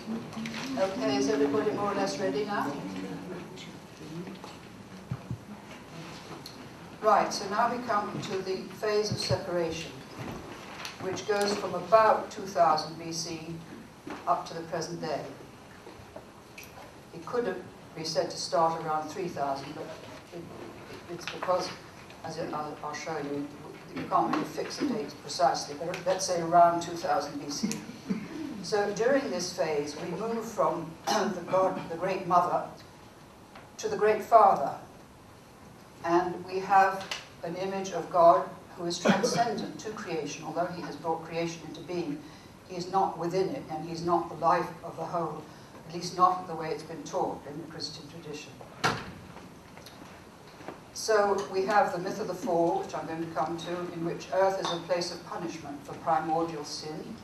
Okay, is everybody more or less ready now? Right, so now we come to the phase of separation, which goes from about 2000 BC up to the present day. It could have been said to start around 3000, but it's because, as I'll show you, you can't really fix the date precisely, but let's say around 2000 BC. So during this phase, we move from the God, the Great Mother, to the Great Father. And we have an image of God who is transcendent to creation. Although he has brought creation into being, he is not within it, and he's not the life of the whole, at least not the way it's been taught in the Christian tradition. So we have the myth of the fall, which I'm going to come to, in which earth is a place of punishment for primordial sin.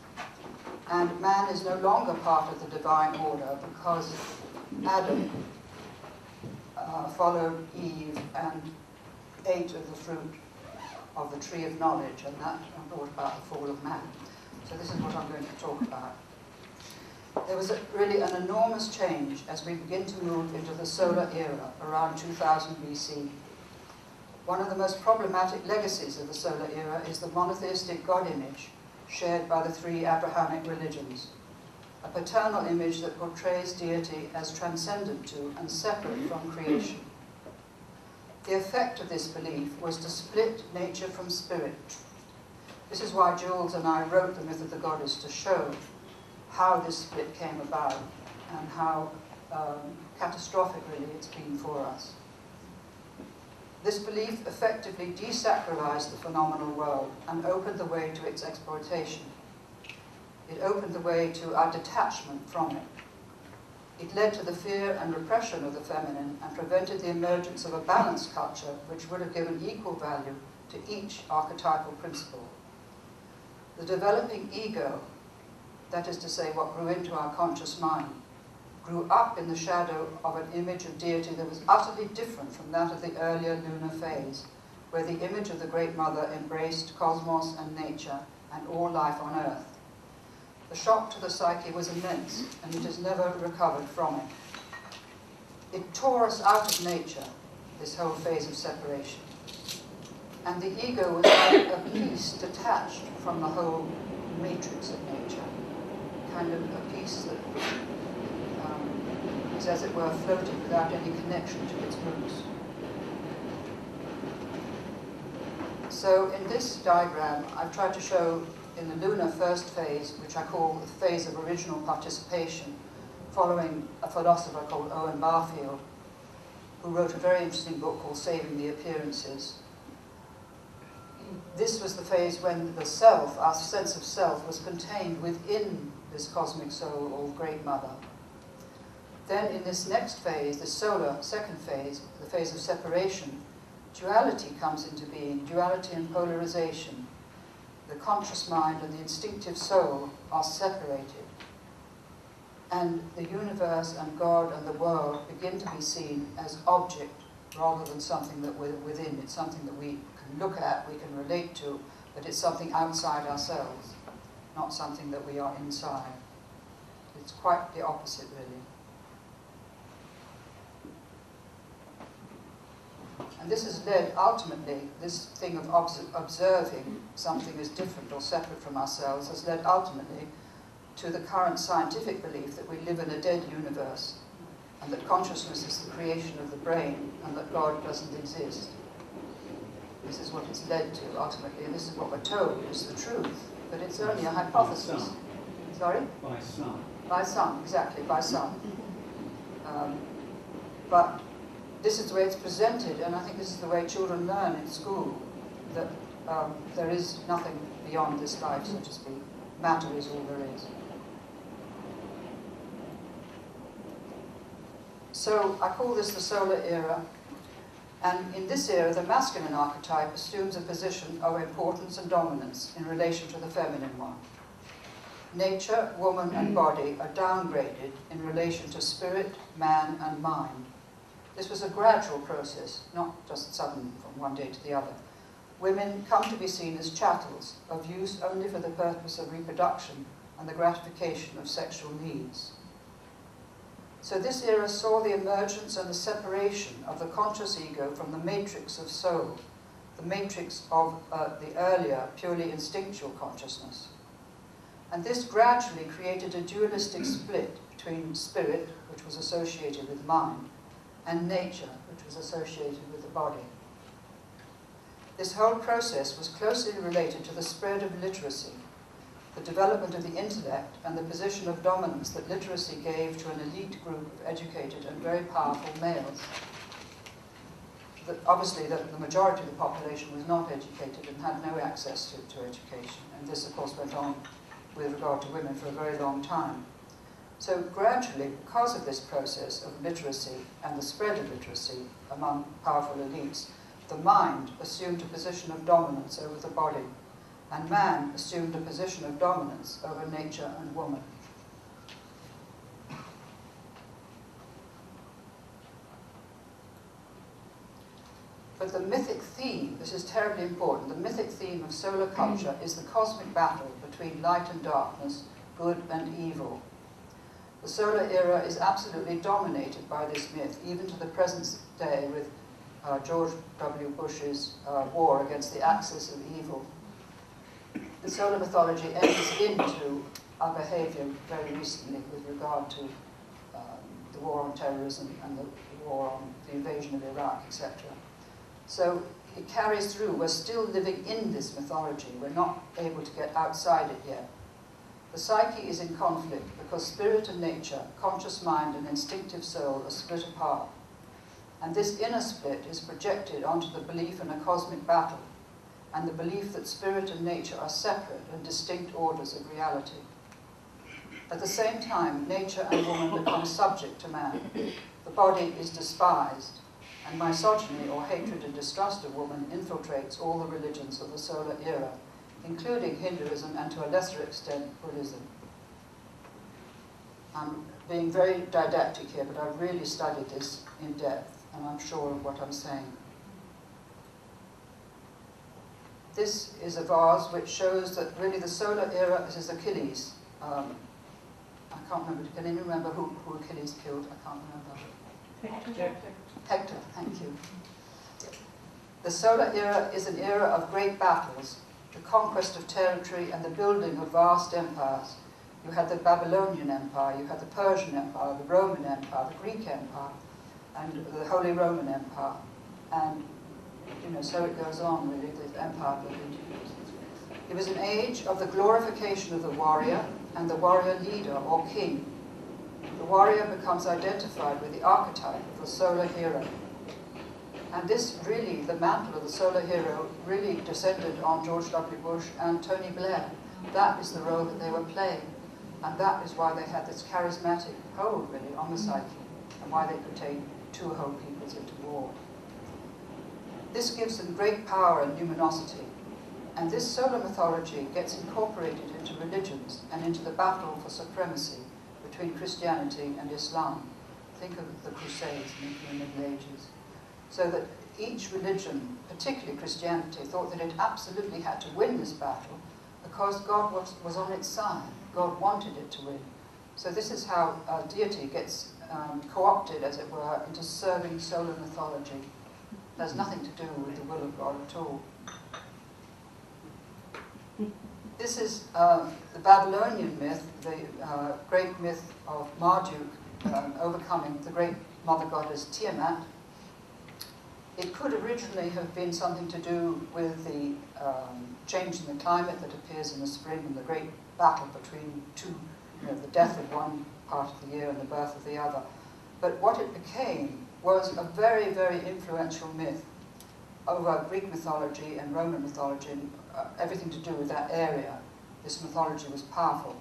And man is no longer part of the divine order because Adam followed Eve and ate of the fruit of the tree of knowledge, and that brought about the fall of man. So this is what I'm going to talk about. There was really an enormous change as we begin to move into the solar era around 2000 BC. One of the most problematic legacies of the solar era is the monotheistic God image shared by the three Abrahamic religions, a paternal image that portrays deity as transcendent to and separate from creation. The effect of this belief was to split nature from spirit. This is why Jules and I wrote The Myth of the Goddess, to show how this split came about and how catastrophic really it's been for us. This belief effectively desacralized the phenomenal world and opened the way to its exploitation. It opened the way to our detachment from it. It led to the fear and repression of the feminine and prevented the emergence of a balanced culture which would have given equal value to each archetypal principle. The developing ego, that is to say what grew into our conscious mind, grew up in the shadow of an image of deity that was utterly different from that of the earlier lunar phase, where the image of the Great Mother embraced cosmos and nature and all life on Earth. The shock to the psyche was immense, and it has never recovered from it. It tore us out of nature, this whole phase of separation. And the ego was like a piece detached from the whole matrix of nature, kind of a piece that is, as it were, floating without any connection to its roots. So in this diagram, I've tried to show in the lunar first phase, which I call the phase of original participation, following a philosopher called Owen Barfield, who wrote a very interesting book called Saving the Appearances. This was the phase when the self, our sense of self, was contained within this cosmic soul or Great Mother. Then in this next phase, the solar second phase, the phase of separation, duality comes into being, duality and polarization. The conscious mind and the instinctive soul are separated. And the universe and God and the world begin to be seen as object rather than something that we're within. It's something that we can look at, we can relate to, but it's something outside ourselves, not something that we are inside. It's quite the opposite, really. And this has led, ultimately, this thing of observing something as different or separate from ourselves has led, ultimately, to the current scientific belief that we live in a dead universe, and that consciousness is the creation of the brain, and that God doesn't exist. This is what it's led to, ultimately, and this is what we're told is the truth, but it's only a hypothesis. By some. Sorry? By some. By some, exactly, by some. But this is the way it's presented, and I think this is the way children learn in school, that there is nothing beyond this life, so to speak. Matter is all there is. So I call this the solar era, and in this era, the masculine archetype assumes a position of importance and dominance in relation to the feminine one. Nature, woman, and body are downgraded in relation to spirit, man, and mind. This was a gradual process, not just sudden from one day to the other. Women come to be seen as chattels, of use only for the purpose of reproduction and the gratification of sexual needs. So this era saw the emergence and the separation of the conscious ego from the matrix of soul, the matrix of the earlier, purely instinctual consciousness. And this gradually created a dualistic split between spirit, which was associated with mind, and nature, which was associated with the body. This whole process was closely related to the spread of literacy, the development of the intellect, and the position of dominance that literacy gave to an elite group of educated and very powerful males. Obviously, the majority of the population was not educated and had no access to education, and this, of course, went on with regard to women for a very long time. So gradually, because of this process of literacy and the spread of literacy among powerful elites, the mind assumed a position of dominance over the body, and man assumed a position of dominance over nature and woman. But the mythic theme, this is terribly important, the mythic theme of solar culture is the cosmic battle between light and darkness, good and evil. The solar era is absolutely dominated by this myth, even to the present day with George W. Bush's war against the axis of evil. The solar mythology enters into our behavior very recently with regard to the war on terrorism and the war on the invasion of Iraq, etc. So it carries through. We're still living in this mythology. We're not able to get outside it yet. The psyche is in conflict because spirit and nature, conscious mind and instinctive soul are split apart. And this inner split is projected onto the belief in a cosmic battle and the belief that spirit and nature are separate and distinct orders of reality. At the same time, nature and woman become subject to man. The body is despised, and misogyny or hatred and distrust of woman infiltrates all the religions of the solar era, including Hinduism and to a lesser extent Buddhism. I'm being very didactic here, but I've really studied this in depth, and I'm sure of what I'm saying. This is a vase which shows that really the solar era is Achilles. I can't remember, can anyone remember who Achilles killed? I can't remember. Hector, thank you. The solar era is an era of great battles, the conquest of territory and the building of vast empires. You had the Babylonian Empire, you had the Persian Empire, the Roman Empire, the Greek Empire, and the Holy Roman Empire. And, so it goes on, really, the empire building. It was an age of the glorification of the warrior and the warrior leader or king. The warrior becomes identified with the archetype of the solar hero. And this really, the mantle of the solar hero, really descended on George W. Bush and Tony Blair. That is the role that they were playing. And that is why they had this charismatic hold, really, on the psyche, and why they could take two whole peoples into war. This gives them great power and numinosity. And this solar mythology gets incorporated into religions and into the battle for supremacy between Christianity and Islam. Think of the Crusades in the Middle Ages. So that each religion, particularly Christianity, thought that it absolutely had to win this battle because God was on its side. God wanted it to win. So this is how deity gets co-opted, as it were, into serving solar mythology. It has nothing to do with the will of God at all. This is the Babylonian myth, the great myth of Marduk overcoming the great mother goddess Tiamat. It could originally have been something to do with the change in the climate that appears in the spring and the great battle between two, the death of one part of the year and the birth of the other. But what it became was a very, very influential myth over Greek mythology and Roman mythology and everything to do with that area. This mythology was powerful.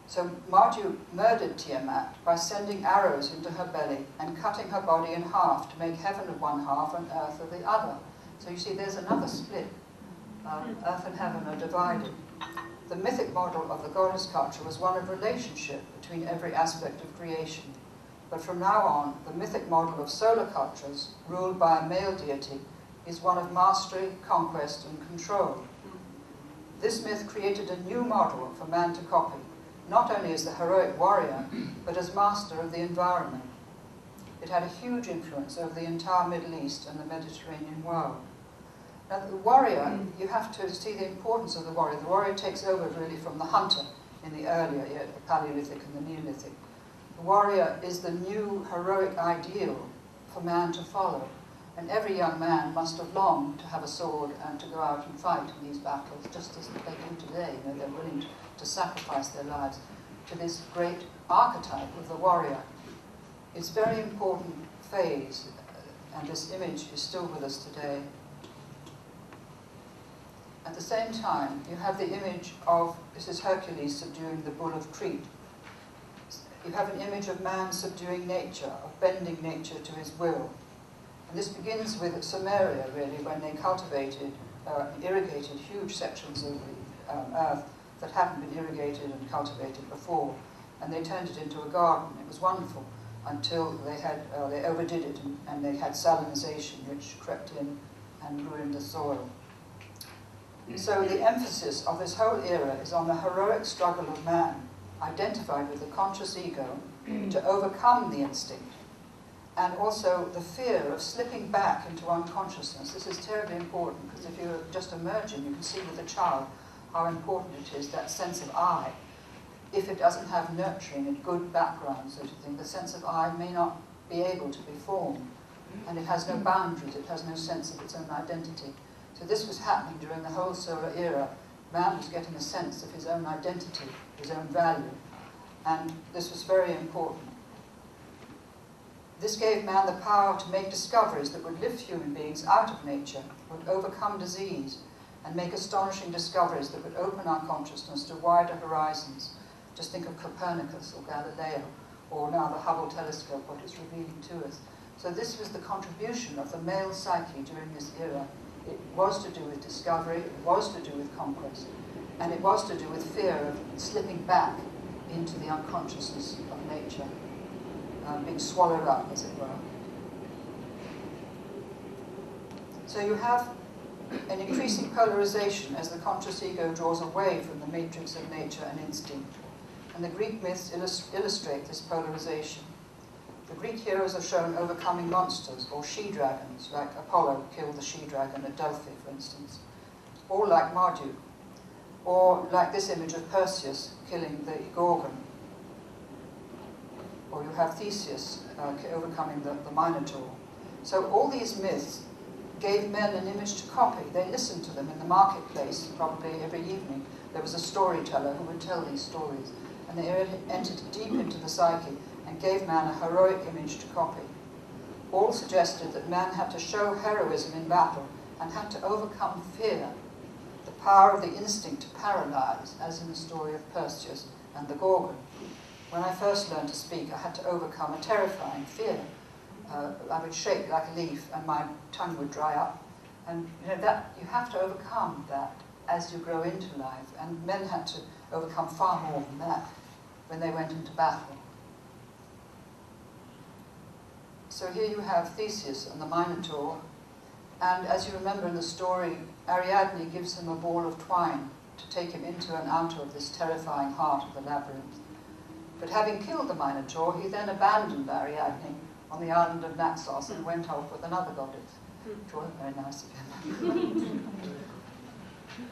So Marduk murdered Tiamat by sending arrows into her belly and cutting her body in half to make heaven of one half and earth of the other. So you see there's another split. Earth and heaven are divided. The mythic model of the goddess culture was one of relationship between every aspect of creation. But from now on, the mythic model of solar cultures, ruled by a male deity, is one of mastery, conquest, and control. This myth created a new model for man to copy, not only as the heroic warrior, but as master of the environment. It had a huge influence over the entire Middle East and the Mediterranean world. Now, the warrior, you have to see the importance of the warrior. The warrior takes over really from the hunter in the earlier, the Paleolithic and the Neolithic. The warrior is the new heroic ideal for man to follow. And every young man must have longed to have a sword and to go out and fight in these battles, just as they do today. You know, they're willing to sacrifice their lives to this great archetype of the warrior. It's a very important phase, and this image is still with us today. At the same time, you have the image of, this is Hercules subduing the bull of Crete. You have an image of man subduing nature, of bending nature to his will. And this begins with Samaria, really, when they cultivated, irrigated huge sections of the earth that hadn't been irrigated and cultivated before. And they turned it into a garden. It was wonderful until they overdid it and they had salinization, which crept in and ruined the soil. So the emphasis of this whole era is on the heroic struggle of man, identified with the conscious ego, to overcome the instinct, and also the fear of slipping back into unconsciousness. This is terribly important, because if you're just emerging, you can see with a child how important it is, that sense of I. If it doesn't have nurturing and good background, so to think, the sense of I may not be able to be formed, and it has no boundaries, it has no sense of its own identity. So this was happening during the whole solar era. Man was getting a sense of his own identity, his own value, and this was very important. This gave man the power to make discoveries that would lift human beings out of nature, would overcome disease, and make astonishing discoveries that would open our consciousness to wider horizons. Just think of Copernicus or Galileo, or now the Hubble telescope, what it's revealing to us. So this was the contribution of the male psyche during this era. It was to do with discovery, it was to do with conquest, and it was to do with fear of slipping back into the unconsciousness of nature, being swallowed up, as it were. So you have an increasing polarization as the conscious ego draws away from the matrix of nature and instinct. And the Greek myths illustrate this polarization. The Greek heroes are shown overcoming monsters, or she-dragons, like Apollo killed the she-dragon at Delphi, for instance, or like Marduk, or like this image of Perseus killing the Gorgon. Or you have Theseus overcoming the Minotaur. So all these myths gave men an image to copy. They listened to them in the marketplace, probably every evening. There was a storyteller who would tell these stories, and they entered deep into the psyche and gave man a heroic image to copy. All suggested that man had to show heroism in battle and had to overcome fear, the power of the instinct to paralyze, as in the story of Perseus and the Gorgon. When I first learned to speak, I had to overcome a terrifying fear. I would shake like a leaf and my tongue would dry up. And that you have to overcome that as you grow into life. And men had to overcome far more than that when they went into battle. So here you have Theseus and the Minotaur, and as you remember in the story, Ariadne gives him a ball of twine to take him into and out of this terrifying heart of the labyrinth. But having killed the Minotaur, he then abandoned Ariadne on the island of Naxos and went off with another goddess, which wasn't very nice of him.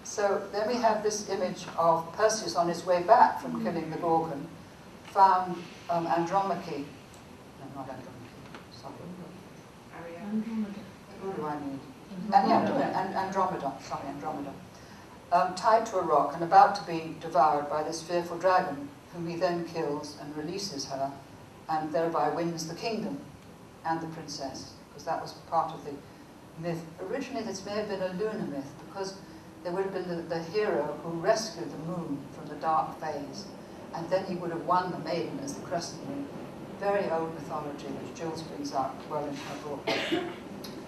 So then we have this image of Perseus on his way back from killing the Gorgon, found Andromache, no, not Andromache, sorry. Andromeda. Who do I mean? Andromeda, sorry, Andromeda. Tied to a rock and about to be devoured by this fearful dragon, whom he then kills and releases her, and thereby wins the kingdom and the princess, because that was part of the myth. Originally this may have been a lunar myth, because there would have been the hero who rescued the moon from the dark phase, and then he would have won the maiden as the crescent moon. Very old mythology, which Jules brings out well in her book.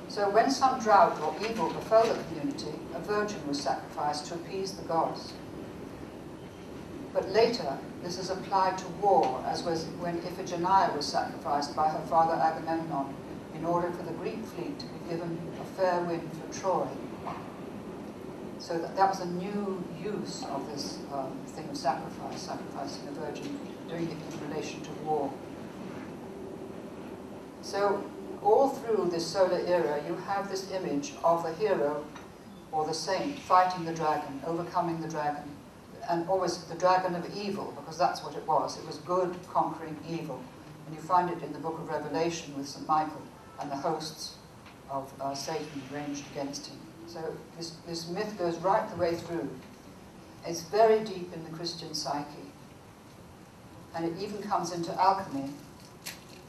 So when some drought or evil befell the community, a virgin was sacrificed to appease the gods. But later, this is applied to war, as was when Iphigenia was sacrificed by her father Agamemnon, in order for the Greek fleet to be given a fair wind for Troy. So that was a new use of this thing of sacrifice, sacrificing a virgin, doing it in relation to war. So all through this solar era, you have this image of the hero or the saint fighting the dragon, overcoming the dragon, and always the dragon of evil, because that's what it was. It was good conquering evil. And you find it in the book of Revelation with St. Michael and the hosts of Satan ranged against him. So this myth goes right the way through. It's very deep in the Christian psyche. And it even comes into alchemy.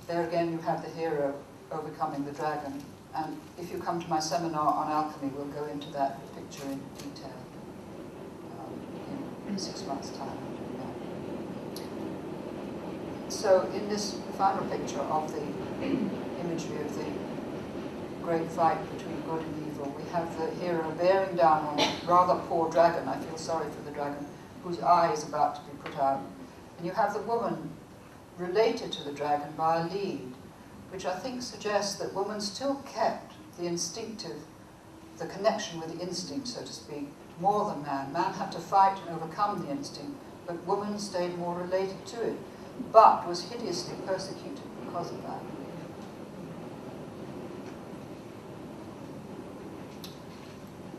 There again you have the hero overcoming the dragon. And if you come to my seminar on alchemy, we'll go into that picture in detail in 6 months' time. So in this final picture of the imagery of the great fight between good and evil, we have the hero bearing down on a rather poor dragon, I feel sorry for the dragon, whose eye is about to be put out. And you have the woman related to the dragon by a lead, which I think suggests that woman still kept the instinctive, the connection with the instinct, so to speak, more than man. Man had to fight and overcome the instinct, but woman stayed more related to it, but was hideously persecuted because of that.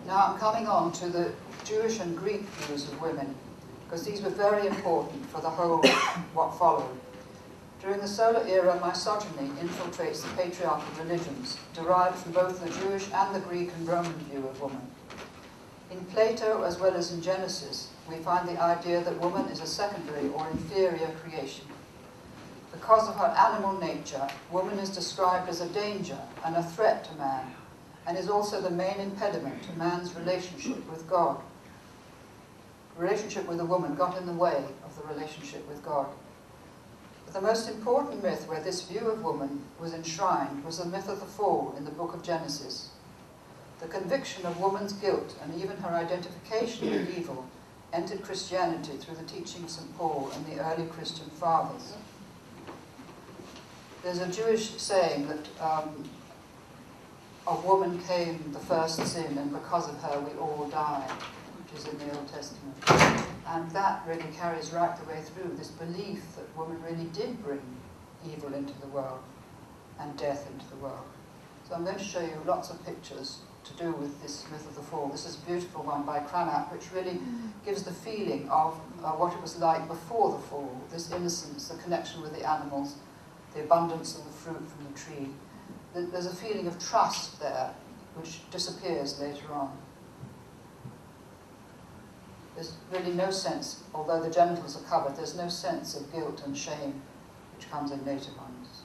Now I'm coming on to the Jewish and Greek views of women, because these were very important for the whole what followed. During the solar era, misogyny infiltrates the patriarchal religions, derived from both the Jewish and the Greek and Roman view of woman. In Plato, as well as in Genesis, we find the idea that woman is a secondary or inferior creation. Because of her animal nature, woman is described as a danger and a threat to man, and is also the main impediment to man's relationship with God. Relationship with a woman got in the way of the relationship with God. But the most important myth where this view of woman was enshrined was the myth of the fall in the book of Genesis. The conviction of woman's guilt and even her identification with evil entered Christianity through the teaching of St. Paul and the early Christian fathers. There's a Jewish saying that of woman came the first sin, and because of her we all die, which is in the Old Testament. And that really carries right the way through, this belief that woman really did bring evil into the world and death into the world. So I'm going to show you lots of pictures to do with this myth of the fall. This is a beautiful one by Cranach, which really gives the feeling of what it was like before the fall, this innocence, the connection with the animals, the abundance of the fruit from the tree. There's a feeling of trust there, which disappears later on. There's really no sense, although the genitals are covered, there's no sense of guilt and shame, which comes in later ones.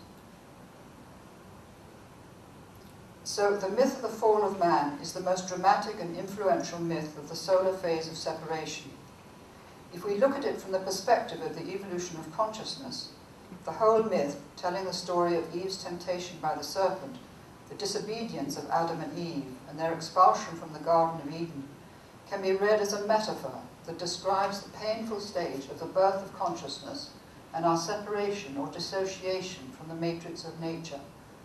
So the myth of the fall of man is the most dramatic and influential myth of the solar phase of separation. If we look at it from the perspective of the evolution of consciousness, the whole myth, telling the story of Eve's temptation by the serpent, the disobedience of Adam and Eve, and their expulsion from the Garden of Eden, can be read as a metaphor that describes the painful stage of the birth of consciousness and our separation or dissociation from the matrix of nature,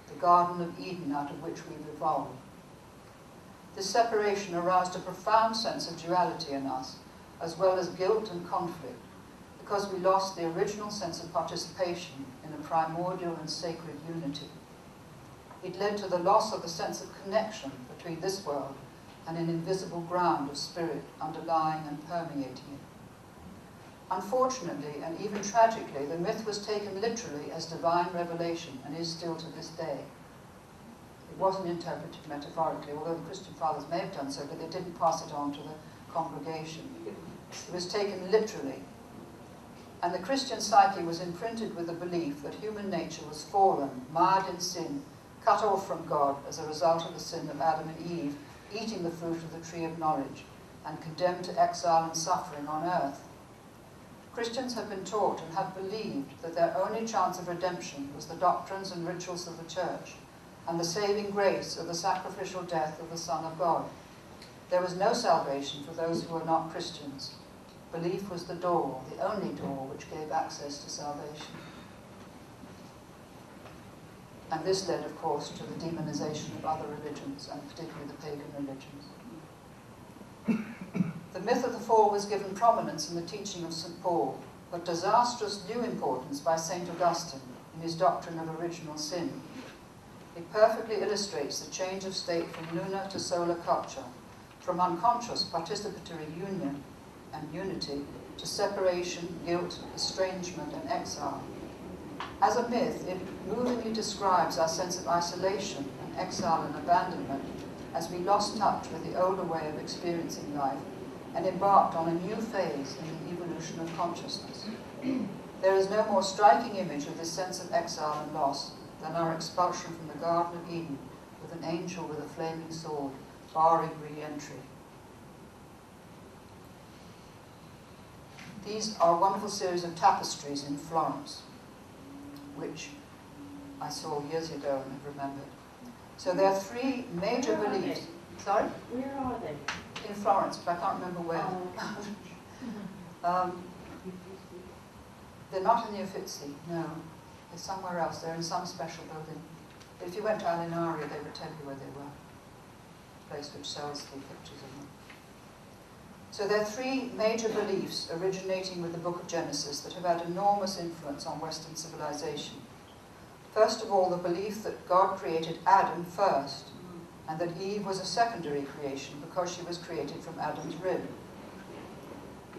the Garden of Eden out of which we've evolved. This separation aroused a profound sense of duality in us, as well as guilt and conflict, because we lost the original sense of participation in a primordial and sacred unity. It led to the loss of the sense of connection between this world and an invisible ground of spirit underlying and permeating it. Unfortunately, and even tragically, the myth was taken literally as divine revelation and is still to this day. It wasn't interpreted metaphorically, although the Christian fathers may have done so, but they didn't pass it on to the congregation. It was taken literally. And the Christian psyche was imprinted with the belief that human nature was fallen, marred in sin, cut off from God as a result of the sin of Adam and Eve, eating the fruit of the tree of knowledge, and condemned to exile and suffering on earth. Christians have been taught and have believed that their only chance of redemption was the doctrines and rituals of the Church, and the saving grace of the sacrificial death of the Son of God. There was no salvation for those who were not Christians. Belief was the door, the only door which gave access to salvation. And this led, of course, to the demonization of other religions, and particularly the pagan religions. myth of the fall was given prominence in the teaching of St. Paul, but disastrous new importance by St. Augustine in his doctrine of original sin. It perfectly illustrates the change of state from lunar to solar culture, from unconscious participatory union and unity to separation, guilt, estrangement, and exile. As a myth, it movingly describes our sense of isolation and exile and abandonment as we lost touch with the older way of experiencing life and embarked on a new phase in the evolution of consciousness. There is no more striking image of this sense of exile and loss than our expulsion from the Garden of Eden with an angel with a flaming sword, barring re-entry. These are a wonderful series of tapestries in Florence, which I saw years ago and have remembered. So there are three major beliefs. Sorry? Where are they? In Florence, but I can't remember where. They're not in the Uffizi, no. They're somewhere else. They're in some special building. But if you went to Alinari, they would tell you where they were. A place which sells the pictures of them. So there are three major beliefs originating with the book of Genesis that have had enormous influence on Western civilization. First of all, the belief that God created Adam first, and that Eve was a secondary creation because she was created from Adam's rib.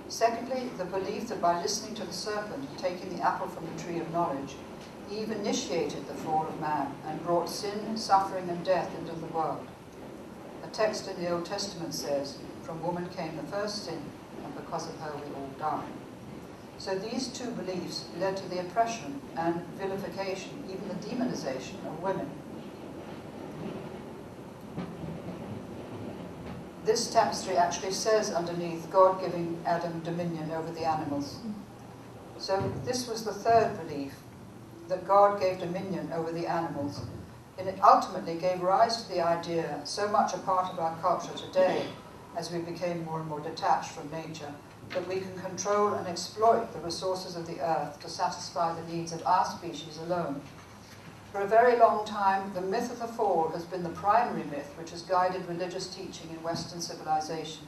Secondly, the belief that by listening to the serpent and taking the apple from the tree of knowledge, Eve initiated the fall of man and brought sin, suffering, and death into the world. A text in the Old Testament says, "From woman came the first sin, and because of her we all die." So these two beliefs led to the oppression and vilification, even the demonization of women. This tapestry actually says underneath, God giving Adam dominion over the animals. So this was the third belief, that God gave dominion over the animals. And it ultimately gave rise to the idea, so much a part of our culture today, as we became more and more detached from nature, that we can control and exploit the resources of the earth to satisfy the needs of our species alone. For a very long time, the myth of the fall has been the primary myth which has guided religious teaching in Western civilization.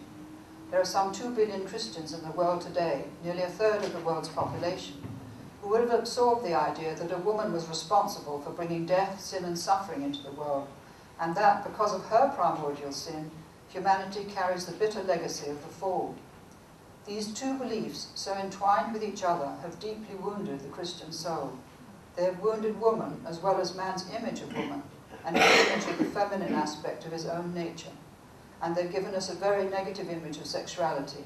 There are some 2 billion Christians in the world today, nearly a third of the world's population, who would have absorbed the idea that a woman was responsible for bringing death, sin, and suffering into the world, and that, because of her primordial sin, humanity carries the bitter legacy of the fall. These two beliefs, so entwined with each other, have deeply wounded the Christian soul. They have wounded woman as well as man's image of woman and the image of the feminine aspect of his own nature. And they've given us a very negative image of sexuality.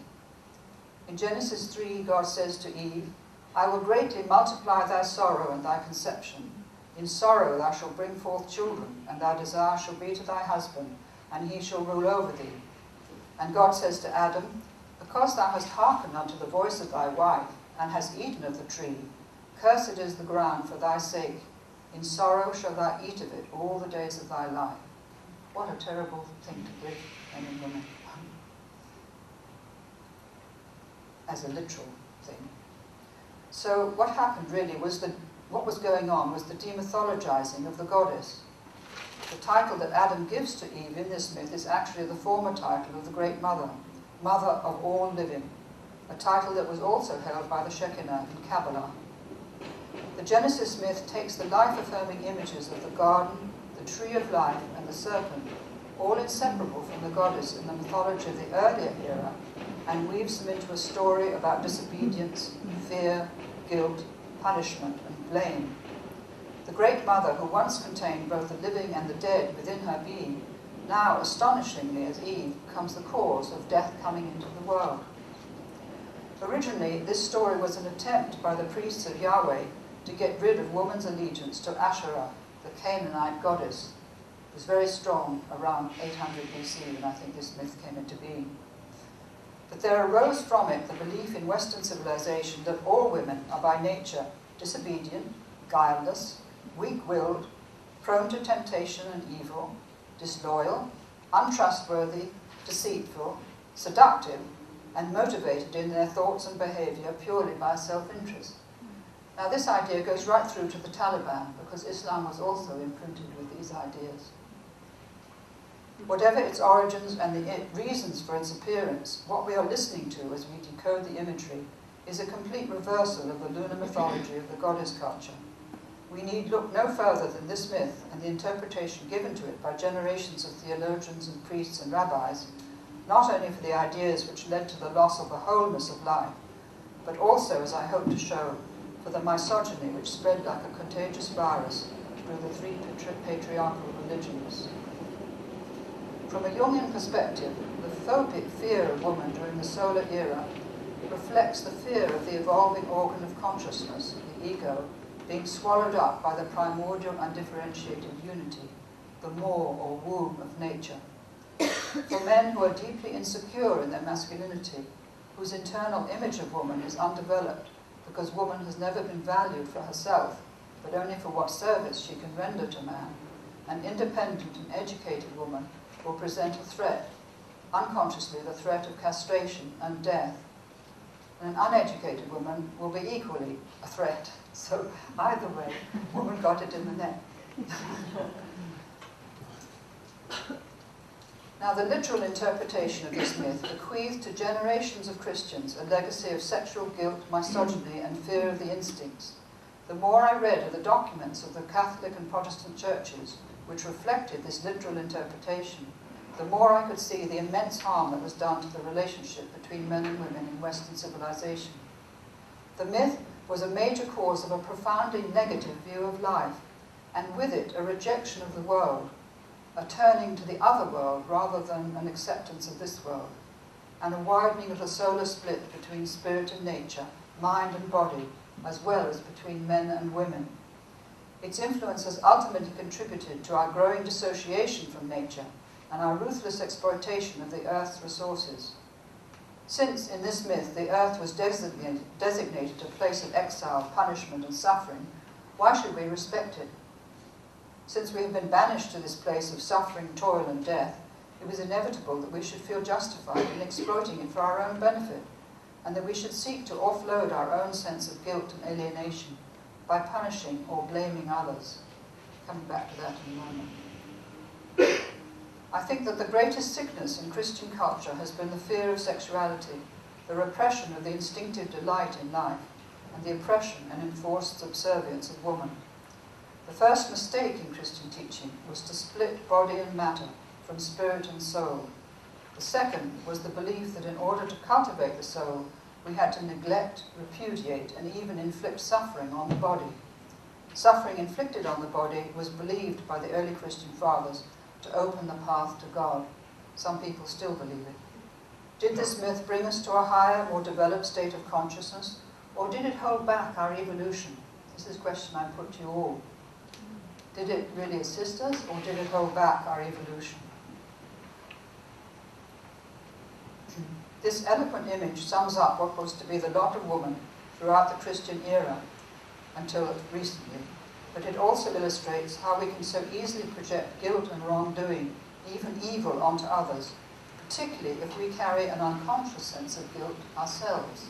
In Genesis 3, God says to Eve, "I will greatly multiply thy sorrow and thy conception. In sorrow thou shalt bring forth children, and thy desire shall be to thy husband, and he shall rule over thee." And God says to Adam, "Because thou hast hearkened unto the voice of thy wife, and hast eaten of the tree, cursed is the ground for thy sake. In sorrow shalt thou eat of it all the days of thy life." What a terrible thing to give men and women. As a literal thing. So what happened really was that what was going on was the demythologizing of the goddess. The title that Adam gives to Eve in this myth is actually the former title of the Great Mother, Mother of all living, a title that was also held by the Shekinah in Kabbalah. The Genesis myth takes the life-affirming images of the garden, the tree of life, and the serpent, all inseparable from the goddess in the mythology of the earlier era, and weaves them into a story about disobedience, fear, guilt, punishment, and blame. The Great Mother, who once contained both the living and the dead within her being, now, astonishingly, as Eve, becomes the cause of death coming into the world. Originally, this story was an attempt by the priests of Yahweh to get rid of woman's allegiance to Asherah, the Canaanite goddess. It was very strong around 800 BC, and I think this myth came into being. But there arose from it the belief in Western civilization that all women are by nature disobedient, guileless, weak-willed, prone to temptation and evil, disloyal, untrustworthy, deceitful, seductive, and motivated in their thoughts and behavior purely by self-interest. Now this idea goes right through to the Taliban, because Islam was also imprinted with these ideas. Whatever its origins and the reasons for its appearance, what we are listening to as we decode the imagery is a complete reversal of the lunar mythology of the goddess culture. We need look no further than this myth and the interpretation given to it by generations of theologians and priests and rabbis, not only for the ideas which led to the loss of the wholeness of life, but also, as I hope to show, for the misogyny which spread like a contagious virus through the three patriarchal religions. From a Jungian perspective, the phobic fear of woman during the solar era reflects the fear of the evolving organ of consciousness, the ego, being swallowed up by the primordial undifferentiated unity, the maw or womb of nature. For men who are deeply insecure in their masculinity, whose internal image of woman is undeveloped because woman has never been valued for herself, but only for what service she can render to man, an independent and educated woman will present a threat, unconsciously the threat of castration and death. And an uneducated woman will be equally a threat. So either way, woman got it in the neck. Now, the literal interpretation of this myth bequeathed to generations of Christians a legacy of sexual guilt, misogyny, and fear of the instincts. The more I read of the documents of the Catholic and Protestant churches, which reflected this literal interpretation, the more I could see the immense harm that was done to the relationship between men and women in Western civilization. The myth was a major cause of a profoundly negative view of life, and with it a rejection of the world, a turning to the other world rather than an acceptance of this world, and a widening of the solar split between spirit and nature, mind and body, as well as between men and women. Its influence has ultimately contributed to our growing dissociation from nature and our ruthless exploitation of the earth's resources. Since, in this myth, the earth was designated a place of exile, punishment, and suffering, why should we respect it? Since we have been banished to this place of suffering, toil, and death, it was inevitable that we should feel justified in exploiting it for our own benefit, and that we should seek to offload our own sense of guilt and alienation by punishing or blaming others. Coming back to that in a moment. I think that the greatest sickness in Christian culture has been the fear of sexuality, the repression of the instinctive delight in life, and the oppression and enforced subservience of woman. The first mistake in Christian teaching was to split body and matter from spirit and soul. The second was the belief that in order to cultivate the soul, we had to neglect, repudiate, and even inflict suffering on the body. Suffering inflicted on the body was believed by the early Christian fathers to open the path to God. Some people still believe it. Did this myth bring us to a higher, more developed state of consciousness, or did it hold back our evolution? This is a question I put to you all. Did it really assist us, or did it hold back our evolution? This eloquent image sums up what was to be the lot of woman throughout the Christian era until recently, but it also illustrates how we can so easily project guilt and wrongdoing, even evil, onto others, particularly if we carry an unconscious sense of guilt ourselves.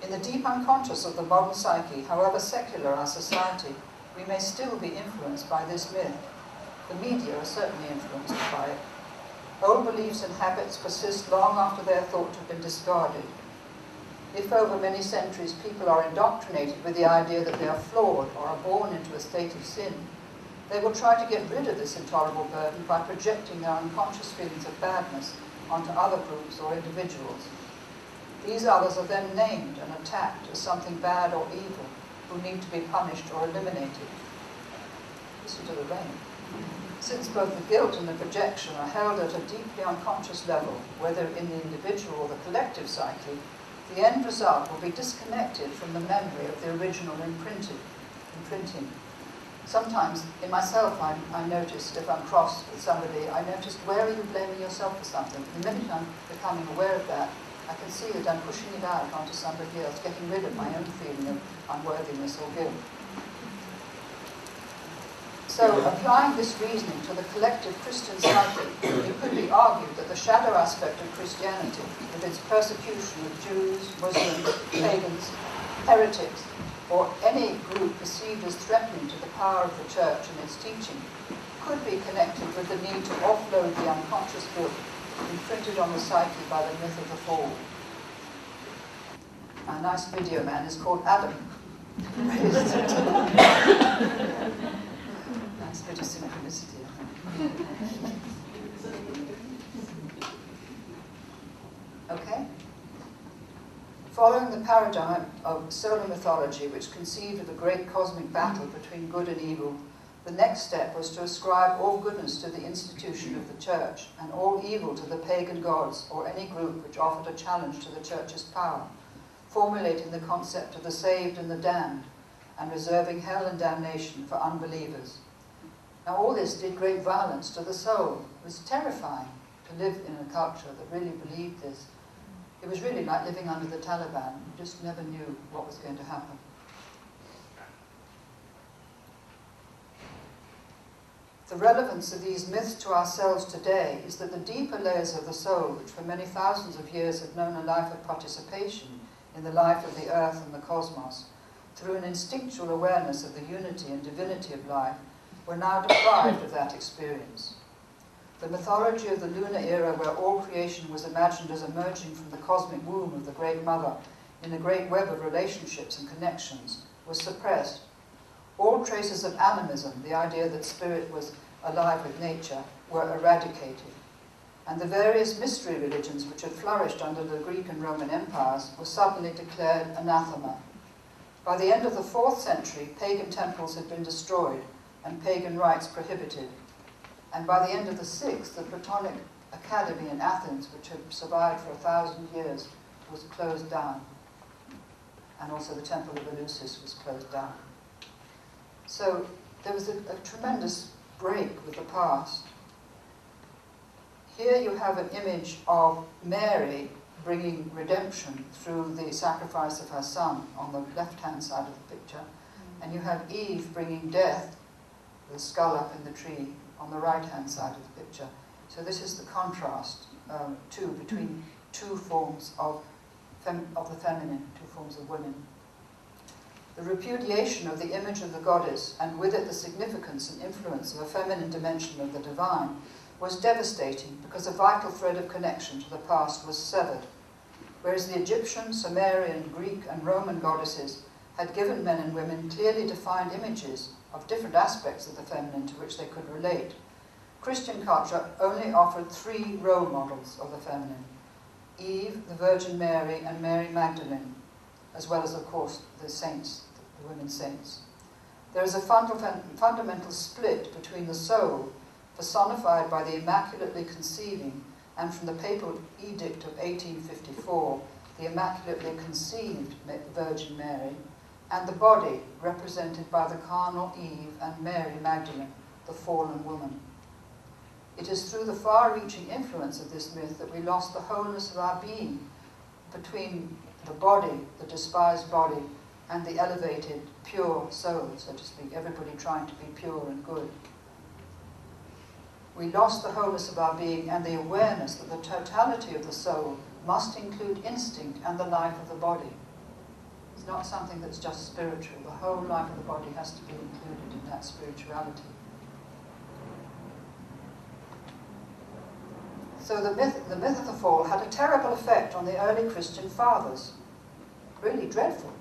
In the deep unconscious of the modern psyche, however secular our society, we may still be influenced by this myth. The media are certainly influenced by it. Old beliefs and habits persist long after they are thought to have been discarded. If over many centuries people are indoctrinated with the idea that they are flawed or are born into a state of sin, they will try to get rid of this intolerable burden by projecting their unconscious feelings of badness onto other groups or individuals. These others are then named and attacked as something bad or evil, who need to be punished or eliminated. Listen to the rain. Since both the guilt and the projection are held at a deeply unconscious level, whether in the individual or the collective psyche, the end result will be disconnected from the memory of the original imprinting. Sometimes, in myself, I noticed, if I'm cross with somebody, I noticed, where are you blaming yourself for something? The minute I'm becoming aware of that, I can see that I'm pushing it out onto somebody else, getting rid of my own feeling of unworthiness or guilt. So, applying this reasoning to the collective Christian psyche, it could be argued that the shadow aspect of Christianity, with its persecution of Jews, Muslims, pagans, heretics, or any group perceived as threatening to the power of the church and its teaching, could be connected with the need to offload the unconscious guilt imprinted on the psyche by the myth of the fall. Our nice video man is called Adam. Nice bit of synchronicity, I think. Okay? Following the paradigm of solar mythology, which conceived of a great cosmic battle between good and evil, the next step was to ascribe all goodness to the institution of the church, and all evil to the pagan gods or any group which offered a challenge to the church's power, formulating the concept of the saved and the damned, and reserving hell and damnation for unbelievers. Now all this did great violence to the soul. It was terrifying to live in a culture that really believed this. It was really like living under the Taliban. You just never knew what was going to happen. The relevance of these myths to ourselves today is that the deeper layers of the soul, which for many thousands of years have known a life of participation in the life of the earth and the cosmos, through an instinctual awareness of the unity and divinity of life, were now deprived of that experience. The mythology of the lunar era, where all creation was imagined as emerging from the cosmic womb of the Great Mother in a great web of relationships and connections, was suppressed. All traces of animism, the idea that spirit was alive with nature, were eradicated. And the various mystery religions which had flourished under the Greek and Roman empires were suddenly declared anathema. By the end of the 4th century, pagan temples had been destroyed and pagan rites prohibited. And by the end of the 6th, the Platonic Academy in Athens, which had survived for 1,000 years, was closed down. And also the Temple of Eleusis was closed down. So there was a tremendous break with the past. Here you have an image of Mary bringing redemption through the sacrifice of her son on the left-hand side of the picture. And you have Eve bringing death, the skull up in the tree, on the right-hand side of the picture. So this is the contrast between two forms of the feminine, two forms of women. The repudiation of the image of the goddess, and with it the significance and influence of a feminine dimension of the divine, was devastating because a vital thread of connection to the past was severed. Whereas the Egyptian, Sumerian, Greek, and Roman goddesses had given men and women clearly defined images of different aspects of the feminine to which they could relate, Christian culture only offered 3 role models of the feminine: Eve, the Virgin Mary, and Mary Magdalene, as well as, of course, the saints, the women saints. There is a fundamental split between the soul, personified by the Immaculately Conceiving, and from the Papal Edict of 1854, the Immaculately Conceived Virgin Mary, and the body, represented by the carnal Eve and Mary Magdalene, the fallen woman. It is through the far-reaching influence of this myth that we lost the wholeness of our being between the body, the despised body, and the elevated, pure soul, so to speak, everybody trying to be pure and good. We lost the wholeness of our being and the awareness that the totality of the soul must include instinct and the life of the body. It's not something that's just spiritual. The whole life of the body has to be included in that spirituality. So the myth of the fall had a terrible effect on the early Christian fathers. Really dreadful.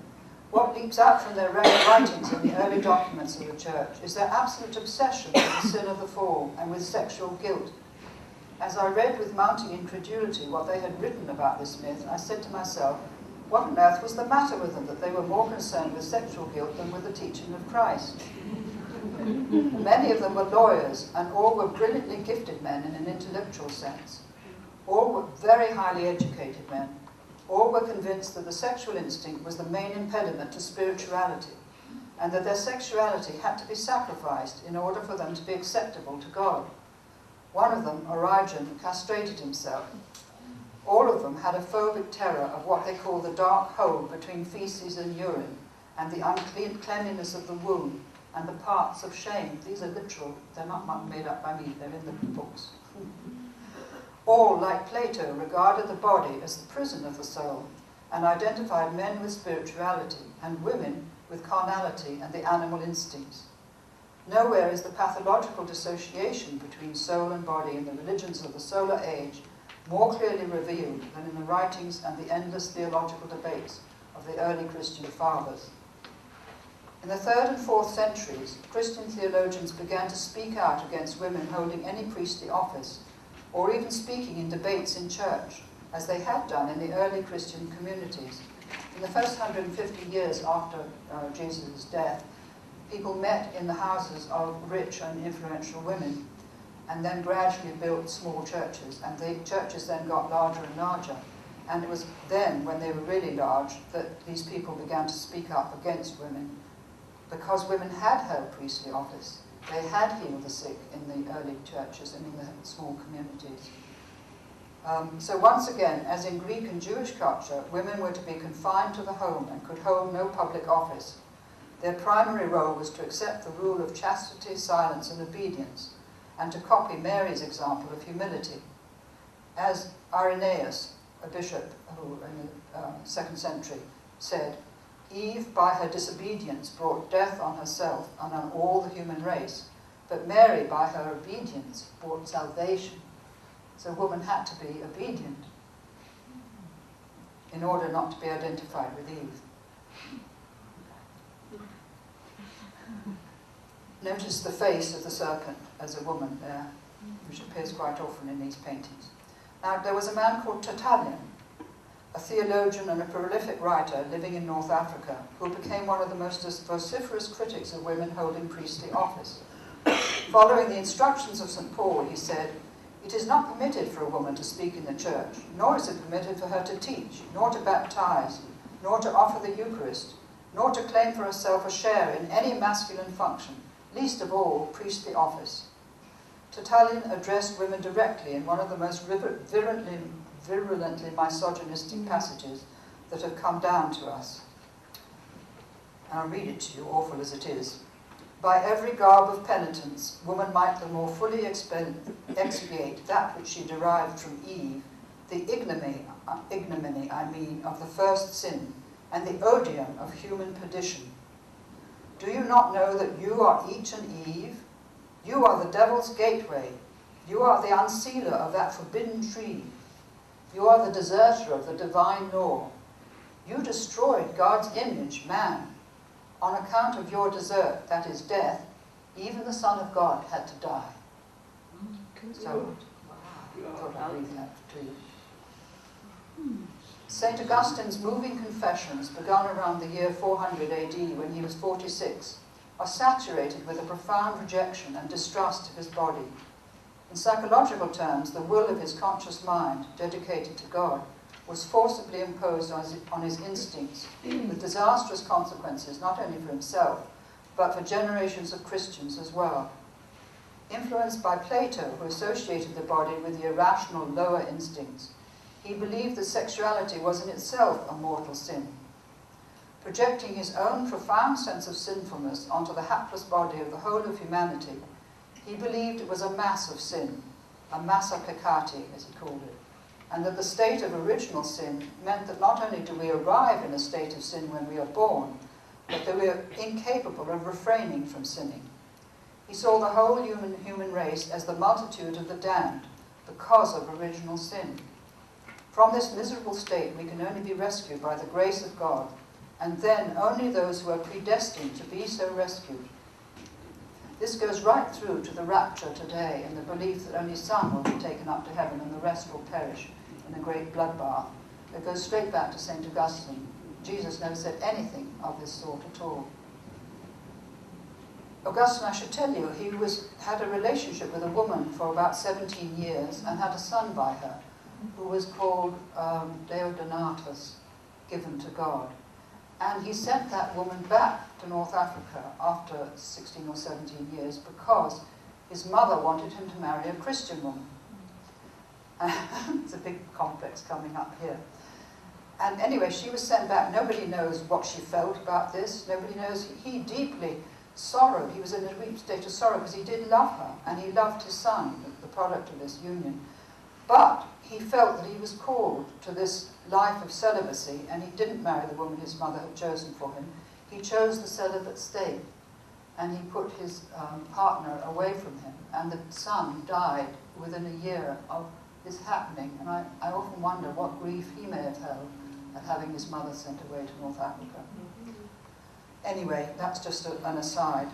What leaps out from their writings in the early documents of the church is their absolute obsession with the sin of the fall and with sexual guilt. As I read with mounting incredulity what they had written about this myth, I said to myself, what on earth was the matter with them that they were more concerned with sexual guilt than with the teaching of Christ? Many of them were lawyers, and all were brilliantly gifted men in an intellectual sense. All were very highly educated men. All were convinced that the sexual instinct was the main impediment to spirituality, and that their sexuality had to be sacrificed in order for them to be acceptable to God. One of them, Origen, castrated himself. All of them had a phobic terror of what they call the dark hole between feces and urine, and the uncleanliness of the womb, and the parts of shame. These are literal, they're not made up by me, they're in the books. All, like Plato, regarded the body as the prison of the soul, and identified men with spirituality, and women with carnality and the animal instincts. Nowhere is the pathological dissociation between soul and body in the religions of the solar age more clearly revealed than in the writings and the endless theological debates of the early Christian fathers. In the 3rd and 4th centuries, Christian theologians began to speak out against women holding any priestly office, or even speaking in debates in church, as they had done in the early Christian communities. In the first 150 years after Jesus' death, people met in the houses of rich and influential women, and then gradually built small churches, and the churches then got larger and larger. And it was then, when they were really large, that these people began to speak up against women, because women had held priestly office. They had healed the sick in the early churches and in the small communities. So once again, as in Greek and Jewish culture, women were to be confined to the home and could hold no public office. Their primary role was to accept the rule of chastity, silence, and obedience, and to copy Mary's example of humility. As Irenaeus, a bishop who in the 2nd century, said, Eve, by her disobedience, brought death on herself and on all the human race, but Mary, by her obedience, brought salvation. So a woman had to be obedient in order not to be identified with Eve. Notice the face of the serpent as a woman there, which appears quite often in these paintings. Now, there was a man called Tertullian, a theologian and a prolific writer living in North Africa, who became one of the most vociferous critics of women holding priestly office. Following the instructions of St. Paul, he said, "It is not permitted for a woman to speak in the church, nor is it permitted for her to teach, nor to baptize, nor to offer the Eucharist, nor to claim for herself a share in any masculine function, least of all priestly office." Tertullian addressed women directly in one of the most virulently misogynistic passages that have come down to us. And I'll read it to you, awful as it is. "By every garb of penitence, woman might the more fully expiate that which she derived from Eve, the ignominy of the first sin, and the odium of human perdition. Do you not know that you are each an Eve? You are the devil's gateway. You are the unsealer of that forbidden tree. You are the deserter of the divine law. You destroyed God's image, man. On account of your desert, that is death, even the Son of God had to die." So, I thought I'd read that to you. St. Augustine's moving confessions, begun around the year 400 AD when he was 46, are saturated with a profound rejection and distrust of his body. In psychological terms, the will of his conscious mind, dedicated to God, was forcibly imposed on his instincts, with disastrous consequences not only for himself, but for generations of Christians as well. Influenced by Plato, who associated the body with the irrational lower instincts, he believed that sexuality was in itself a mortal sin. Projecting his own profound sense of sinfulness onto the hapless body of the whole of humanity, he believed it was a mass of sin, a massa peccati, as he called it, and that the state of original sin meant that not only do we arrive in a state of sin when we are born, but that we are incapable of refraining from sinning. He saw the whole human race as the multitude of the damned because of original sin. From this miserable state we can only be rescued by the grace of God, and then only those who are predestined to be so rescued. This goes right through to the rapture today, and the belief that only some will be taken up to heaven and the rest will perish in a great bloodbath. It goes straight back to St. Augustine. Jesus never said anything of this sort at all. Augustine, I should tell you, he had a relationship with a woman for about 17 years and had a son by her, who was called Deodonatus, given to God. And he sent that woman back to North Africa after 16 or 17 years because his mother wanted him to marry a Christian woman. It's a big complex coming up here. And anyway, she was sent back. Nobody knows what she felt about this. Nobody knows. He deeply sorrowed. He was in a deep state of sorrow because he did love her, and he loved his son, the product of this union. But he felt that he was called to this life of celibacy, and he didn't marry the woman his mother had chosen for him. He chose the celibate state. and he put his partner away from him, and the son died within a year of this happening. And I often wonder what grief he may have held at having his mother sent away to North Africa. Anyway, that's just an aside.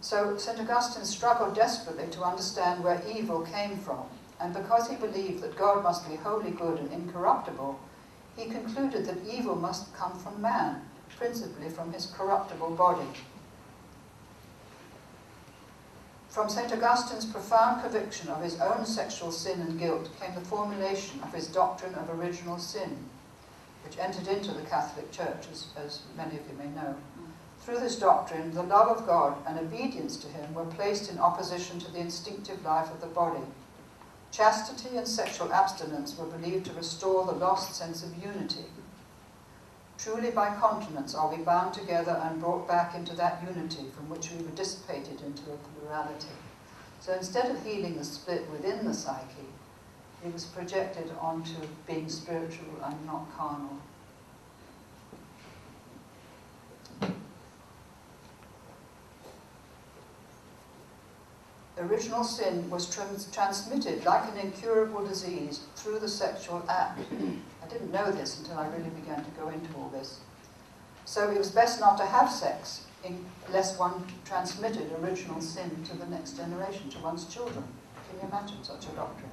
So St. Augustine struggled desperately to understand where evil came from, and because he believed that God must be wholly good and incorruptible, he concluded that evil must come from man, principally from his corruptible body. From St. Augustine's profound conviction of his own sexual sin and guilt came the formulation of his doctrine of original sin, which entered into the Catholic Church, as many of you may know. Through this doctrine, the love of God and obedience to him were placed in opposition to the instinctive life of the body. Chastity and sexual abstinence were believed to restore the lost sense of unity. Truly by continence are we bound together and brought back into that unity from which we were dissipated into a plurality. So instead of healing the split within the psyche, it was projected onto being spiritual and not carnal. Original sin was transmitted like an incurable disease through the sexual act. I didn't know this until I really began to go into all this. So it was best not to have sex lest one transmitted original sin to the next generation, to one's children. Can you imagine such a doctrine?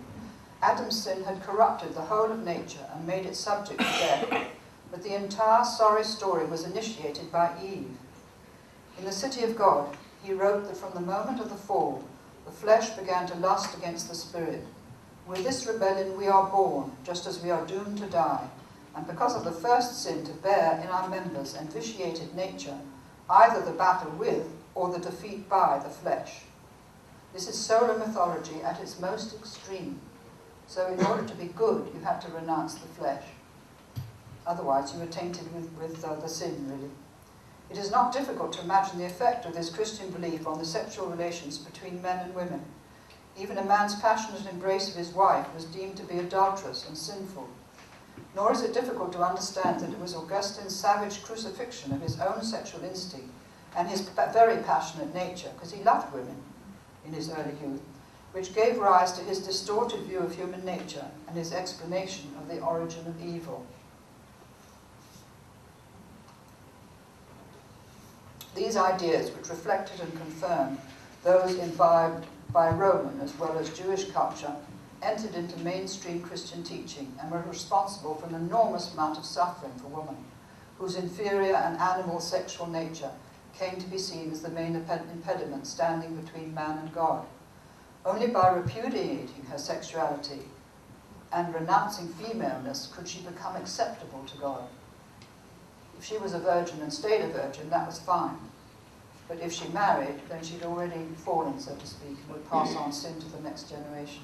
Adam's sin had corrupted the whole of nature and made it subject to death, but the entire sorry story was initiated by Eve. In the City of God, he wrote that from the moment of the fall, the flesh began to lust against the spirit. With this rebellion we are born, just as we are doomed to die, and because of the first sin to bear in our members and vitiated nature, either the battle with or the defeat by the flesh. This is solar mythology at its most extreme. So in order to be good, you had to renounce the flesh. Otherwise, you were tainted with the sin, really. It is not difficult to imagine the effect of this Christian belief on the sexual relations between men and women. Even a man's passionate embrace of his wife was deemed to be adulterous and sinful. Nor is it difficult to understand that it was Augustine's savage crucifixion of his own sexual instinct and his very passionate nature, because he loved women in his early youth, which gave rise to his distorted view of human nature and his explanation of the origin of evil. These ideas, which reflected and confirmed those imbibed by Roman as well as Jewish culture, entered into mainstream Christian teaching and were responsible for an enormous amount of suffering for woman, whose inferior and animal sexual nature came to be seen as the main impediment standing between man and God. Only by repudiating her sexuality and renouncing femaleness could she become acceptable to God. If she was a virgin and stayed a virgin, that was fine. But if she married, then she'd already fallen, so to speak, and would pass on sin to the next generation.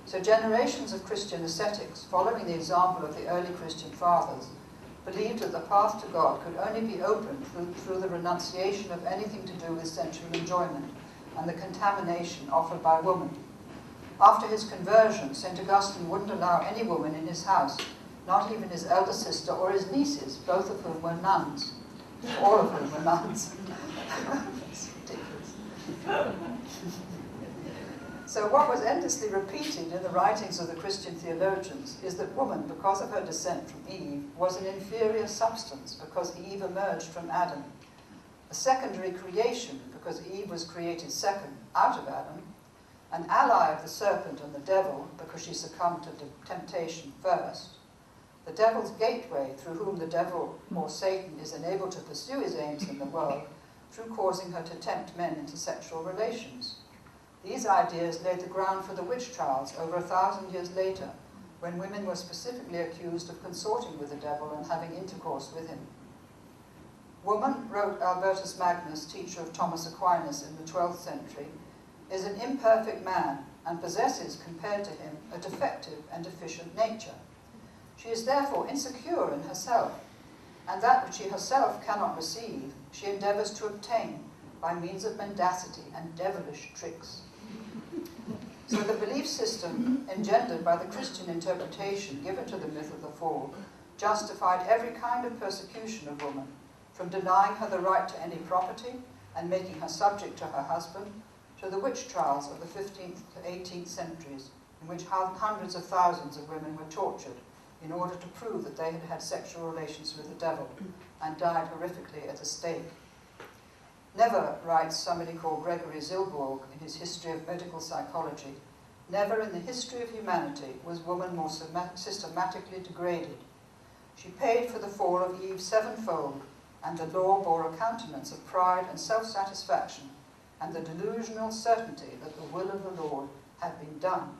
So generations of Christian ascetics, following the example of the early Christian fathers, believed that the path to God could only be opened through the renunciation of anything to do with sensual enjoyment and the contamination offered by woman. After his conversion, St. Augustine wouldn't allow any woman in his house, not even his elder sister or his nieces, both of whom were nuns. All of whom were nuns. That's ridiculous. So what was endlessly repeated in the writings of the Christian theologians is that woman, because of her descent from Eve, was an inferior substance because Eve emerged from Adam. A secondary creation because Eve was created second, out of Adam, an ally of the serpent and the devil because she succumbed to temptation first, the devil's gateway through whom the devil, or Satan, is enabled to pursue his aims in the world through causing her to tempt men into sexual relations. These ideas laid the ground for the witch trials over 1,000 years later, when women were specifically accused of consorting with the devil and having intercourse with him. Woman, wrote Albertus Magnus, teacher of Thomas Aquinas in the 12th century, is an imperfect man and possesses, compared to him, a defective and deficient nature. She is therefore insecure in herself, and that which she herself cannot receive, she endeavours to obtain by means of mendacity and devilish tricks. So the belief system engendered by the Christian interpretation given to the myth of the fall justified every kind of persecution of woman, from denying her the right to any property and making her subject to her husband, to the witch trials of the 15th to 18th centuries, in which hundreds of thousands of women were tortured in order to prove that they had had sexual relations with the devil and died horrifically at a stake. Never, writes somebody called Gregory Zilborg in his History of Medical Psychology, never in the history of humanity was woman more systematically degraded. She paid for the fall of Eve sevenfold, and the law bore a countenance of pride and self-satisfaction, and the delusional certainty that the will of the Lord had been done.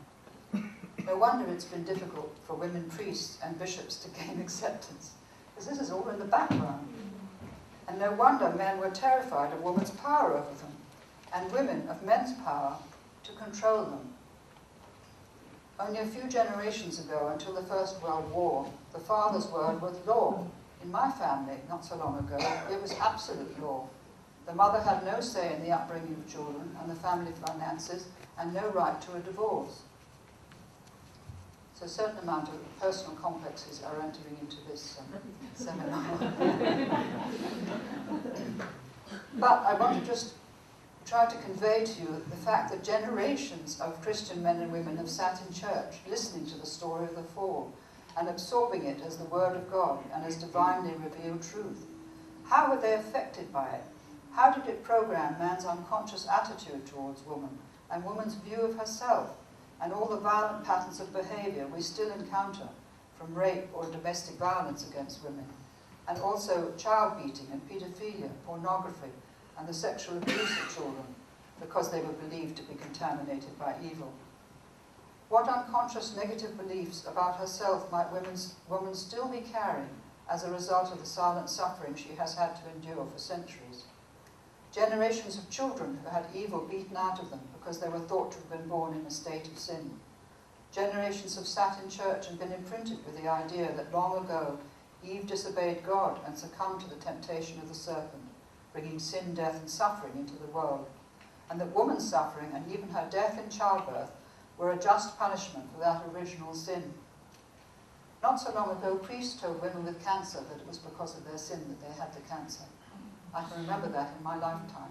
No wonder it's been difficult for women priests and bishops to gain acceptance, because this is all in the background. And no wonder men were terrified of woman's power over them, and women of men's power to control them. Only a few generations ago, until the First World War, the father's word was law. In my family, not so long ago, it was absolute law. The mother had no say in the upbringing of children and the family finances, and no right to a divorce. So a certain amount of personal complexes are entering into this seminar. But I want to just try to convey to you the fact that generations of Christian men and women have sat in church listening to the story of the fall and absorbing it as the Word of God and as divinely revealed truth. How were they affected by it? How did it program man's unconscious attitude towards woman and woman's view of herself and all the violent patterns of behaviour we still encounter, from rape or domestic violence against women, and also child beating and paedophilia, pornography, and the sexual abuse of children, because they were believed to be contaminated by evil? What unconscious negative beliefs about herself might woman still be carrying as a result of the silent suffering she has had to endure for centuries? Generations of children who had evil beaten out of them because they were thought to have been born in a state of sin. Generations have sat in church and been imprinted with the idea that long ago Eve disobeyed God and succumbed to the temptation of the serpent, bringing sin, death, and suffering into the world, and that woman's suffering and even her death in childbirth were a just punishment for that original sin. Not so long ago, priests told women with cancer that it was because of their sin that they had the cancer. I can remember that in my lifetime.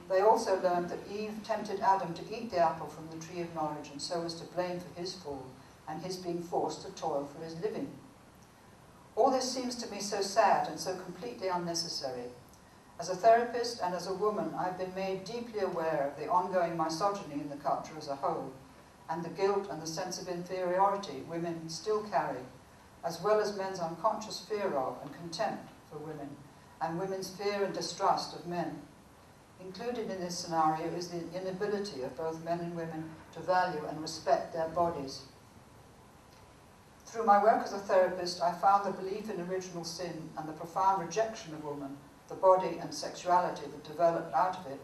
They also learned that Eve tempted Adam to eat the apple from the tree of knowledge, and so was to blame for his fall and his being forced to toil for his living. All this seems to me so sad and so completely unnecessary. As a therapist and as a woman, I've been made deeply aware of the ongoing misogyny in the culture as a whole, and the guilt and the sense of inferiority women still carry, as well as men's unconscious fear of and contempt for women, and women's fear and distrust of men. Included in this scenario is the inability of both men and women to value and respect their bodies. Through my work as a therapist, I found the belief in original sin and the profound rejection of woman, the body and sexuality that developed out of it,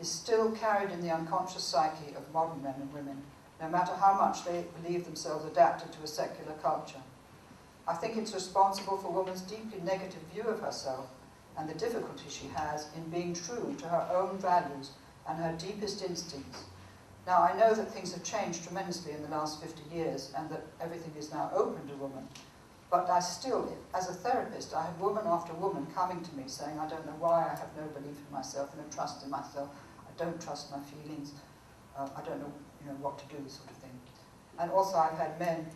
is still carried in the unconscious psyche of modern men and women, no matter how much they believe themselves adapted to a secular culture. I think it's responsible for woman's deeply negative view of herself and the difficulty she has in being true to her own values and her deepest instincts. Now, I know that things have changed tremendously in the last 50 years and that everything is now open to women, but I still, as a therapist, I have woman after woman coming to me saying, I don't know why, I have no belief in myself, no trust in myself, I don't trust my feelings, I don't know, what to do, sort of thing. And also I've had men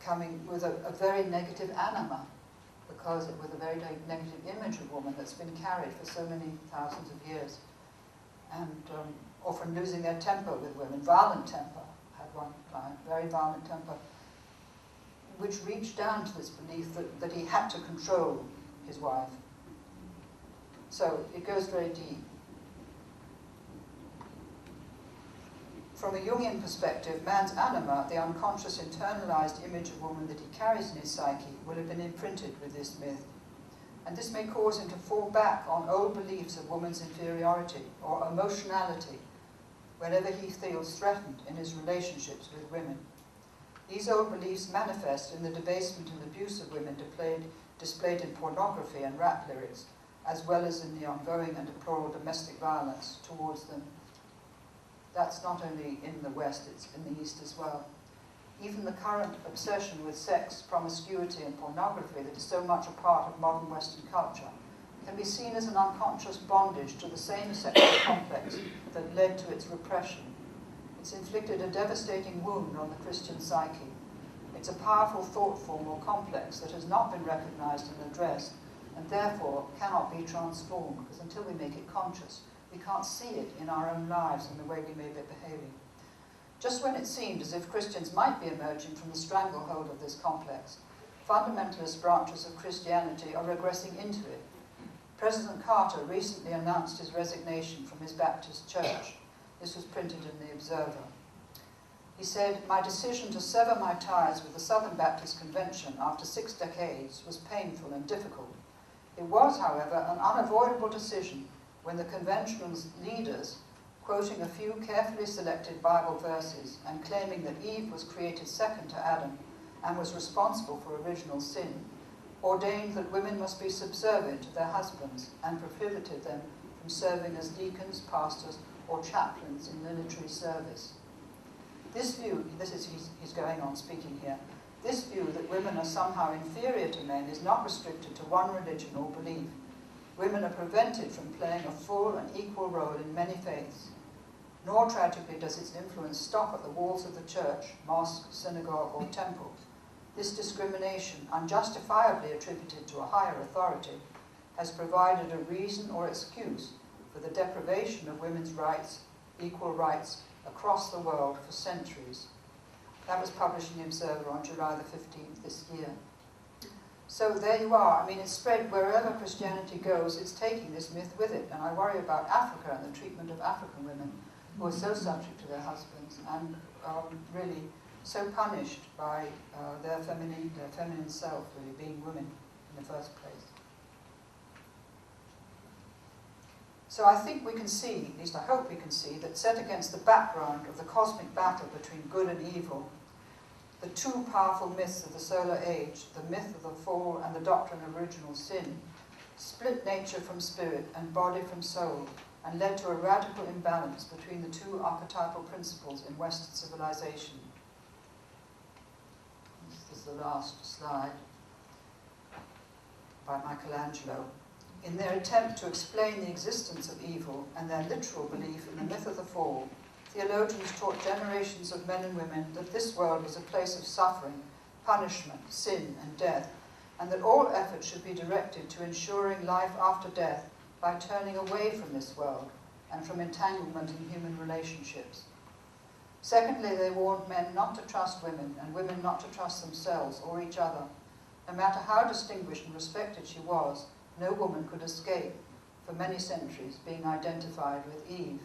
coming with a very negative anima, because with a very negative image of woman that's been carried for so many thousands of years, and often losing their temper with women, violent temper. I had one client, very violent temper, which reached down to this belief that he had to control his wife. So it goes very deep. From a Jungian perspective, man's anima, the unconscious internalized image of woman that he carries in his psyche, will have been imprinted with this myth. And this may cause him to fall back on old beliefs of woman's inferiority or emotionality whenever he feels threatened in his relationships with women. These old beliefs manifest in the debasement and abuse of women displayed in pornography and rap lyrics, as well as in the ongoing and deplorable domestic violence towards them. That's not only in the West, it's in the East as well. Even the current obsession with sex, promiscuity, and pornography that is so much a part of modern Western culture can be seen as an unconscious bondage to the same sexual complex that led to its repression. It's inflicted a devastating wound on the Christian psyche. It's a powerful thought form or complex that has not been recognized and addressed, and therefore cannot be transformed, because until we make it conscious, we can't see it in our own lives and the way we may be behaving. Just when it seemed as if Christians might be emerging from the stranglehold of this complex, fundamentalist branches of Christianity are regressing into it. President Carter recently announced his resignation from his Baptist church. This was printed in The Observer. He said, "My decision to sever my ties with the Southern Baptist Convention after 6 decades was painful and difficult. It was, however, an unavoidable decision when the convention's leaders, quoting a few carefully selected Bible verses and claiming that Eve was created second to Adam and was responsible for original sin, ordained that women must be subservient to their husbands and prohibited them from serving as deacons, pastors, or chaplains in military service. This view," he's going on speaking here, "this view that women are somehow inferior to men is not restricted to one religion or belief. Women are prevented from playing a full and equal role in many faiths. Nor, tragically, does its influence stop at the walls of the church, mosque, synagogue, or temple. This discrimination, unjustifiably attributed to a higher authority, has provided a reason or excuse for the deprivation of women's rights, equal rights, across the world for centuries." That was published in The Observer on July the 15th this year. So there you are. I mean, it's spread wherever Christianity goes, it's taking this myth with it. And I worry about Africa and the treatment of African women who are so subject to their husbands and are really so punished by their feminine self, really, being women in the first place. So I think we can see, at least I hope we can see, that set against the background of the cosmic battle between good and evil, the two powerful myths of the solar age, the myth of the fall and the doctrine of original sin, split nature from spirit and body from soul, and led to a radical imbalance between the two archetypal principles in Western civilization. This is the last slide by Michelangelo. In their attempt to explain the existence of evil and their literal belief in the myth of the fall, theologians taught generations of men and women that this world was a place of suffering, punishment, sin, and death, and that all effort should be directed to ensuring life after death by turning away from this world and from entanglement in human relationships. Secondly, they warned men not to trust women and women not to trust themselves or each other. No matter how distinguished and respected she was, no woman could escape, for many centuries, being identified with Eve.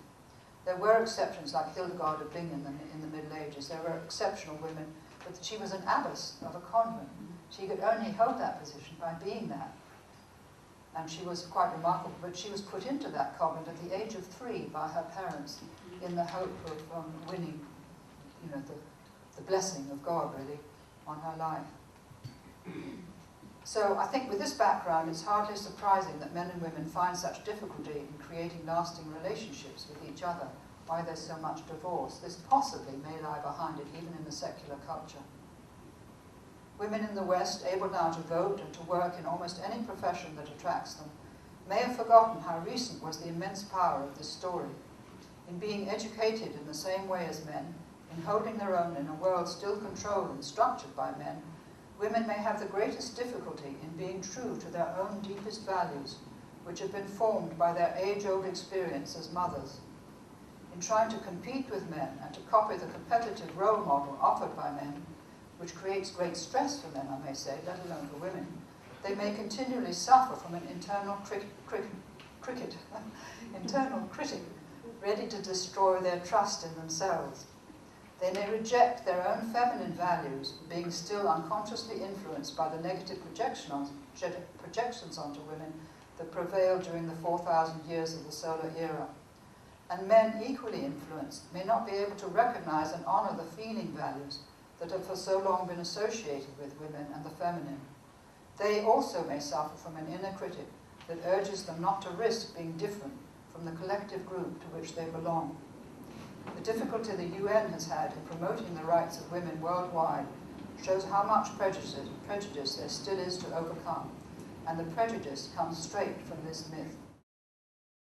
There were exceptions like Hildegard of Bingen in the Middle Ages. There were exceptional women, but she was an abbess of a convent. She could only hold that position by being that. And she was quite remarkable, but she was put into that convent at the age of 3 by her parents in the hope of winning, the blessing of God, really, on her life. So I think with this background, it's hardly surprising that men and women find such difficulty in creating lasting relationships with each other, why there's so much divorce. This possibly may lie behind it, even in the secular culture. Women in the West, able now to vote and to work in almost any profession that attracts them, may have forgotten how recent was the immense power of this story. In being educated in the same way as men, in holding their own in a world still controlled and structured by men, women may have the greatest difficulty in being true to their own deepest values, which have been formed by their age-old experience as mothers. In trying to compete with men and to copy the competitive role model offered by men, which creates great stress for men, I may say, let alone for women, they may continually suffer from an internal critic, ready to destroy their trust in themselves. They may reject their own feminine values, being still unconsciously influenced by the negative projections onto women that prevailed during the 4,000 years of the solar era. And men, equally influenced, may not be able to recognize and honor the feeling values that have for so long been associated with women and the feminine. They also may suffer from an inner critic that urges them not to risk being different from the collective group to which they belong. The difficulty the UN has had in promoting the rights of women worldwide shows how much prejudice there still is to overcome, And the prejudice comes straight from this myth.